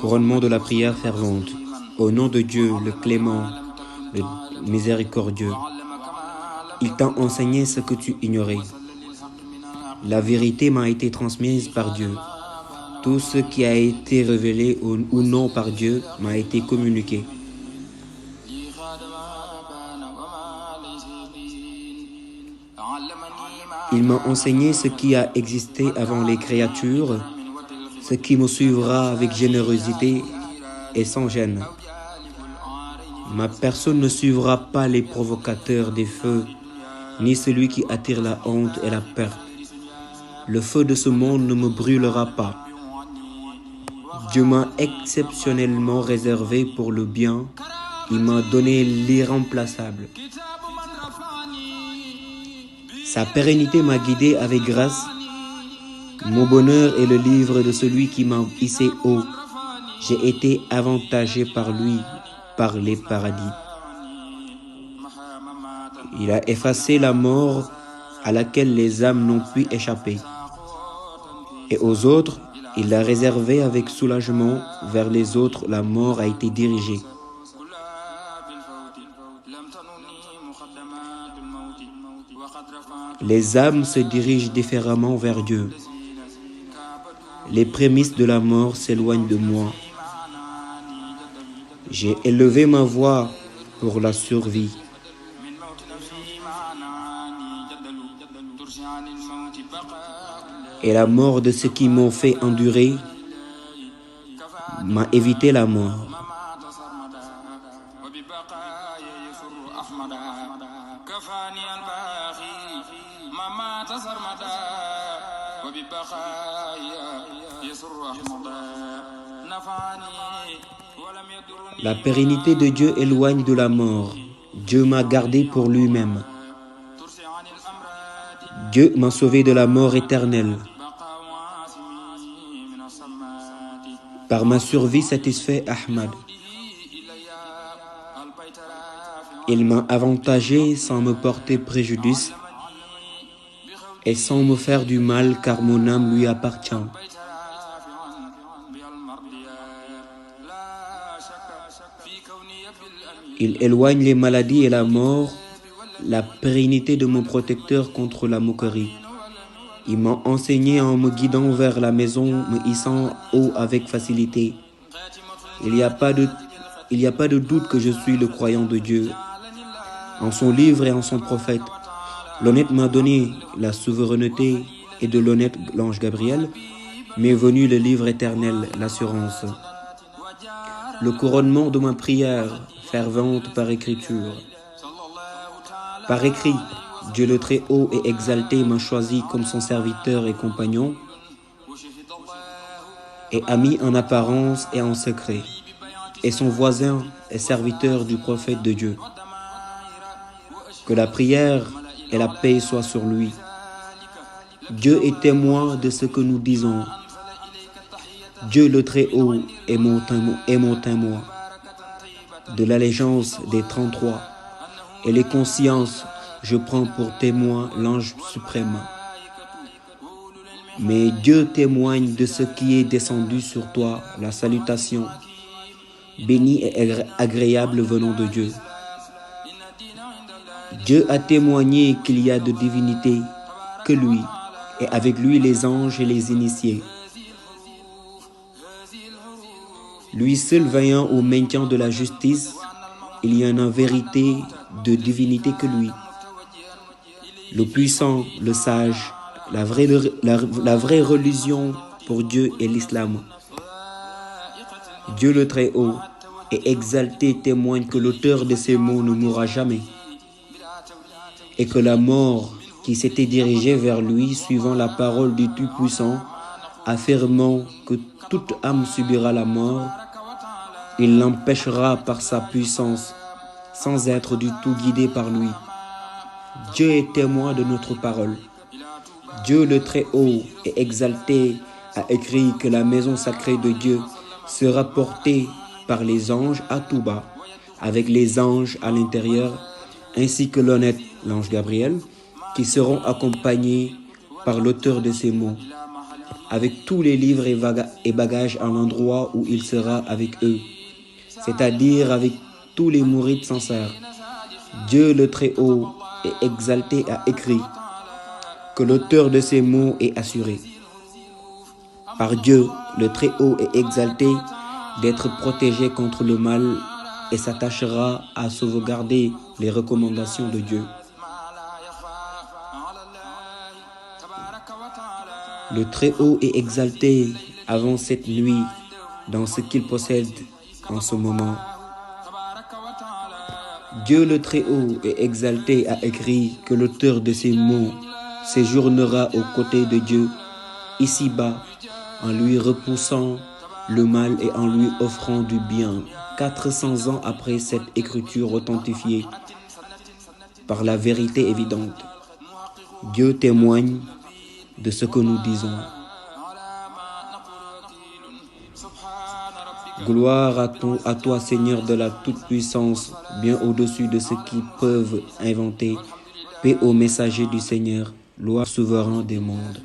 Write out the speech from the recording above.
Couronnement de la prière fervente. Au nom de Dieu, le clément, le miséricordieux. Il t'a enseigné ce que tu ignorais. La vérité m'a été transmise par Dieu. Tout ce qui a été révélé ou non par Dieu m'a été communiqué. Il m'a enseigné ce qui a existé avant les créatures, ce qui me suivra avec générosité et sans gêne. Ma personne ne suivra pas les provocateurs des feux, ni celui qui attire la honte et la perte. Le feu de ce monde ne me brûlera pas. Dieu m'a exceptionnellement réservé pour le bien. Il m'a donné l'irremplaçable. Sa pérennité m'a guidé avec grâce. Mon bonheur est le livre de celui qui m'a hissé haut. J'ai été avantagé par lui, par les paradis. Il a effacé la mort à laquelle les âmes n'ont pu échapper. Et aux autres, il l'a réservé avec soulagement. Vers les autres, la mort a été dirigée. Les âmes se dirigent différemment vers Dieu. Les prémices de la mort s'éloignent de moi. J'ai élevé ma voix pour la survie. Et la mort de ceux qui m'ont fait endurer m'a évité la mort. La pérennité de Dieu éloigne de la mort. Dieu m'a gardé pour lui-même. Dieu m'a sauvé de la mort éternelle. Par ma survie satisfait Ahmad. Il m'a avantagé sans me porter préjudice et sans me faire du mal car mon âme lui appartient. Il éloigne les maladies et la mort, la pérennité de mon protecteur contre la moquerie. Il m'a enseigné en me guidant vers la maison, me hissant haut avec facilité. Il n'y a pas de doute que je suis le croyant de Dieu. En son livre et en son prophète, l'honnête m'a donné la souveraineté et de l'honnête l'ange Gabriel m'est venu le livre éternel, l'assurance. Le couronnement de ma prière fervente par écriture. Par écrit, Dieu le Très-Haut et exalté m'a choisi comme son serviteur et compagnon, et ami en apparence et en secret, et son voisin et serviteur du prophète de Dieu. Que la prière et la paix soient sur lui. Dieu est témoin de ce que nous disons. Dieu le Très-Haut est mon témoin de l'allégeance des 33, et les consciences, je prends pour témoin l'ange suprême. Mais Dieu témoigne de ce qui est descendu sur toi, la salutation, bénie et agréable venant de Dieu. Dieu a témoigné qu'il y a de divinité que lui, et avec lui les anges et les initiés. Lui seul vaillant au maintien de la justice, il y en a en vérité de divinité que lui. Le puissant, le sage, la vraie religion pour Dieu est l'islam. Dieu le Très-Haut et exalté témoigne que l'auteur de ces mots ne mourra jamais et que la mort qui s'était dirigée vers lui suivant la parole du Tout-Puissant, affirmant que toute âme subira la mort, il l'empêchera par sa puissance sans être du tout guidé par lui. Dieu est témoin de notre parole. Dieu le Très-Haut et exalté a écrit que la maison sacrée de Dieu sera portée par les anges à tout bas, avec les anges à l'intérieur, ainsi que l'honnête l'ange Gabriel, qui seront accompagnés par l'auteur de ces mots. avec tous les livres et bagages à l'endroit où il sera avec eux, c'est-à-dire avec tous les mourides sincères. Dieu le Très-Haut est exalté a écrit que l'auteur de ces mots est assuré. Par Dieu, le Très-Haut est exalté d'être protégé contre le mal et s'attachera à sauvegarder les recommandations de Dieu. Le Très-Haut est exalté avant cette nuit dans ce qu'il possède en ce moment. Dieu le Très-Haut est exalté a écrit que l'auteur de ces mots séjournera aux côtés de Dieu ici-bas en lui repoussant le mal et en lui offrant du bien. 400 ans après cette écriture authentifiée par la vérité évidente, Dieu témoigne de ce que nous disons. Gloire à toi, Seigneur de la toute-puissance, bien au-dessus de ce qu'ils peuvent inventer. Paix aux messagers du Seigneur, loi souverain des mondes.